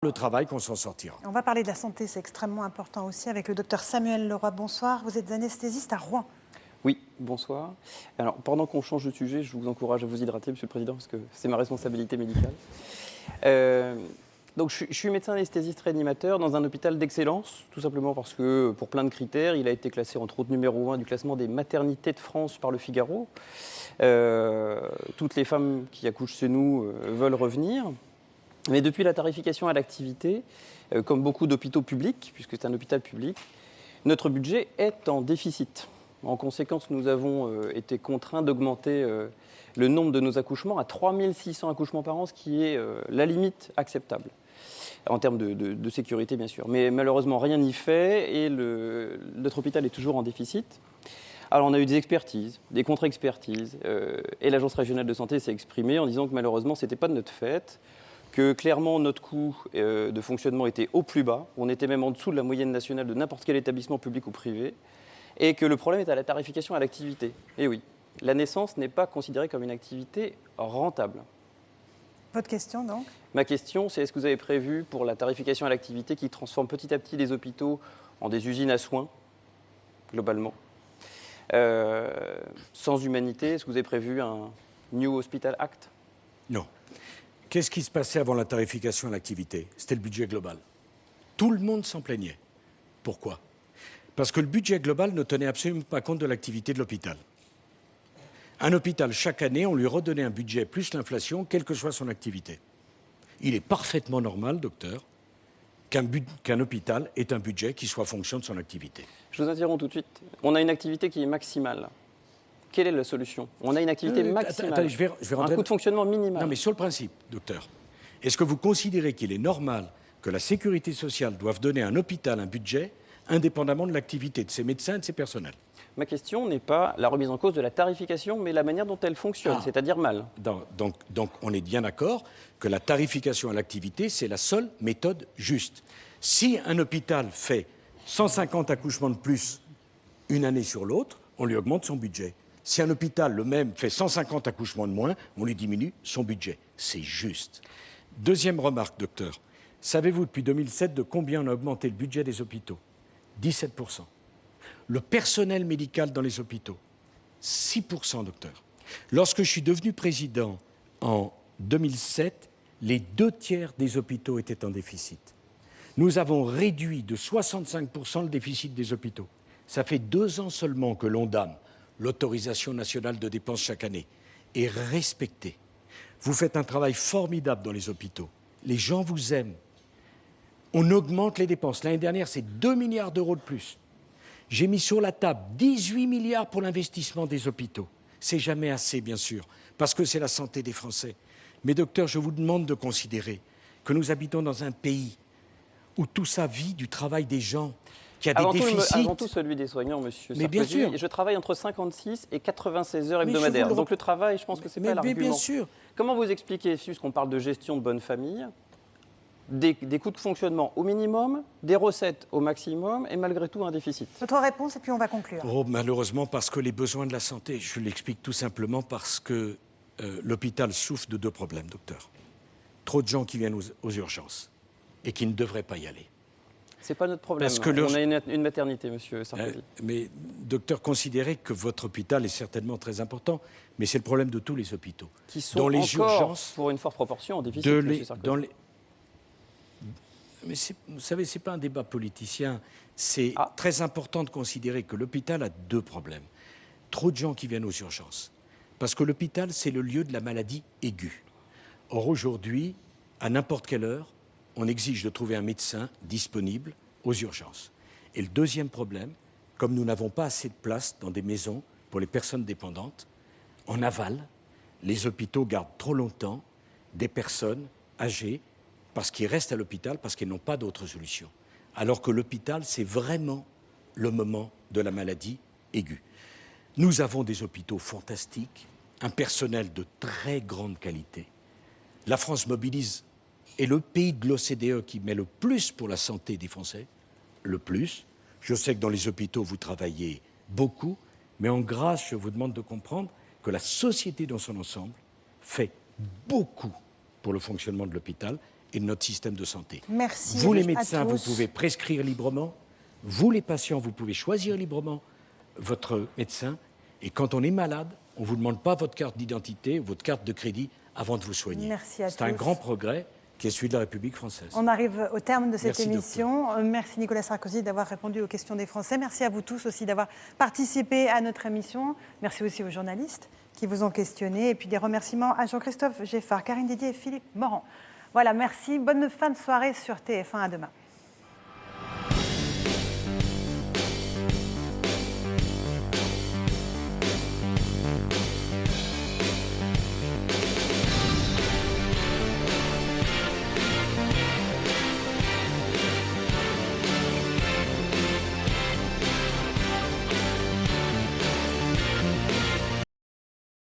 le travail qu'on s'en sortira. On va parler de la santé, c'est extrêmement important aussi, avec le docteur Samuel Leroy. Bonsoir, vous êtes anesthésiste à Rouen. Oui, bonsoir. Alors, pendant qu'on change de sujet, je vous encourage à vous hydrater, Monsieur le Président, parce que c'est ma responsabilité médicale. Donc, je suis médecin anesthésiste réanimateur dans un hôpital d'excellence, tout simplement parce que, pour plein de critères, il a été classé entre autres numéro 1 du classement des maternités de France par le Figaro. Toutes les femmes qui accouchent chez nous veulent revenir. Mais depuis la tarification à l'activité, comme beaucoup d'hôpitaux publics, puisque c'est un hôpital public, notre budget est en déficit. En conséquence, nous avons été contraints d'augmenter le nombre de nos accouchements à 3600 accouchements par an, ce qui est la limite acceptable, en termes de sécurité, bien sûr. Mais malheureusement, rien n'y fait et notre hôpital est toujours en déficit. Alors, on a eu des expertises, des contre-expertises, et l'Agence régionale de santé s'est exprimée en disant que malheureusement, ce n'était pas de notre fait, que clairement, notre coût de fonctionnement était au plus bas. On était même en dessous de la moyenne nationale de n'importe quel établissement public ou privé. Et que le problème est à la tarification à l'activité. Et oui, la naissance n'est pas considérée comme une activité rentable. Votre question, donc? Ma question, c'est est-ce que vous avez prévu pour la tarification à l'activité qui transforme petit à petit les hôpitaux en des usines à soins, globalement, sans humanité, est-ce que vous avez prévu un New Hospital Act? Non. Qu'est-ce qui se passait avant la tarification à l'activité? C'était le budget global. Tout le monde s'en plaignait. Pourquoi? Parce que le budget global ne tenait absolument pas compte de l'activité de l'hôpital. Un hôpital, chaque année, on lui redonnait un budget plus l'inflation, quelle que soit son activité. Il est parfaitement normal, docteur, qu'un hôpital ait un budget qui soit fonction de son activité. Je vous interromps tout de suite. On a une activité qui est maximale. Quelle est la solution? On a une activité maximale, attendez, je vais rentrer un coût de fonctionnement minimal. Non, mais sur le principe, docteur, est-ce que vous considérez qu'il est normal que la sécurité sociale doive donner à un hôpital un budget indépendamment de l'activité de ses médecins et de ses personnels? Ma question n'est pas la remise en cause de la tarification, mais la manière dont elle fonctionne, c'est-à-dire mal. Donc, on est bien d'accord que la tarification à l'activité, c'est la seule méthode juste. Si un hôpital fait 150 accouchements de plus une année sur l'autre, on lui augmente son budget. Si un hôpital, le même, fait 150 accouchements de moins, on lui diminue son budget. C'est juste. Deuxième remarque, docteur. Savez-vous depuis 2007 de combien on a augmenté le budget des hôpitaux? 17%. Le personnel médical dans les hôpitaux, 6%, docteur. Lorsque je suis devenu président en 2007, les 2/3 des hôpitaux étaient en déficit. Nous avons réduit de 65% le déficit des hôpitaux. Ça fait 2 ans seulement que l'ONDAM, l'autorisation nationale de dépenses chaque année, est respectée. Vous faites un travail formidable dans les hôpitaux. Les gens vous aiment. On augmente les dépenses. L'année dernière, c'est 2 milliards d'euros de plus. J'ai mis sur la table 18 milliards pour l'investissement des hôpitaux. C'est jamais assez, bien sûr, parce que c'est la santé des Français. Mais docteur, je vous demande de considérer que nous habitons dans un pays où tout ça vit du travail des gens, qui a des déficits. Avant tout celui des soignants, monsieur Sarkozy. Mais bien sûr. Je travaille entre 56 et 96 heures hebdomadaires. Donc le travail, je pense que c'est pas l'argument. Mais bien sûr. Comment vous expliquez, puisqu'on parle de gestion de bonne famille, des coûts de fonctionnement au minimum, des recettes au maximum et malgré tout un déficit? Votre réponse et puis on va conclure. Oh, malheureusement, parce que les besoins de la santé, je l'explique tout simplement parce que l'hôpital souffre de 2 problèmes, docteur. Trop de gens qui viennent aux urgences et qui ne devraient pas y aller. C'est pas notre problème. Parce que on a une maternité, monsieur Sarkozy. Mais, docteur, considérez que votre hôpital est certainement très important, mais c'est le problème de tous les hôpitaux. Qui sont dans les encore, urgences, pour une forte proportion, en déficit, monsieur Sarkozy. Mais vous savez, ce n'est pas un débat politicien. C'est très important de considérer que l'hôpital a 2 problèmes. Trop de gens qui viennent aux urgences. Parce que l'hôpital, c'est le lieu de la maladie aiguë. Or, aujourd'hui, à n'importe quelle heure, on exige de trouver un médecin disponible aux urgences. Et le deuxième problème, comme nous n'avons pas assez de place dans des maisons pour les personnes dépendantes, en aval, les hôpitaux gardent trop longtemps des personnes âgées parce qu'ils restent à l'hôpital, parce qu'ils n'ont pas d'autre solution. Alors que l'hôpital, c'est vraiment le moment de la maladie aiguë. Nous avons des hôpitaux fantastiques, un personnel de très grande qualité. La France mobilise, est le pays de l'OCDE qui met le plus pour la santé des Français, le plus. Je sais que dans les hôpitaux, vous travaillez beaucoup, mais en grâce, je vous demande de comprendre que la société dans son ensemble fait beaucoup pour le fonctionnement de l'hôpital et de notre système de santé. Merci. Vous, les à médecins, vous tous. pouvez prescrire librement. Vous, les patients, vous pouvez choisir librement votre médecin. Et quand on est malade, on ne vous demande pas votre carte d'identité, votre carte de crédit avant de vous soigner. Merci à C'est un tous. grand progrès qui est celui de la République française. On arrive au terme de cette Merci, émission. Merci Nicolas Sarkozy d'avoir répondu aux questions des Français. Merci à vous tous aussi d'avoir participé à notre émission. Merci aussi aux journalistes qui vous ont questionné. Et puis des remerciements à Jean-Christophe Geffard, Karine Didier et Philippe Morand. Voilà, merci. Bonne fin de soirée sur TF1. À demain.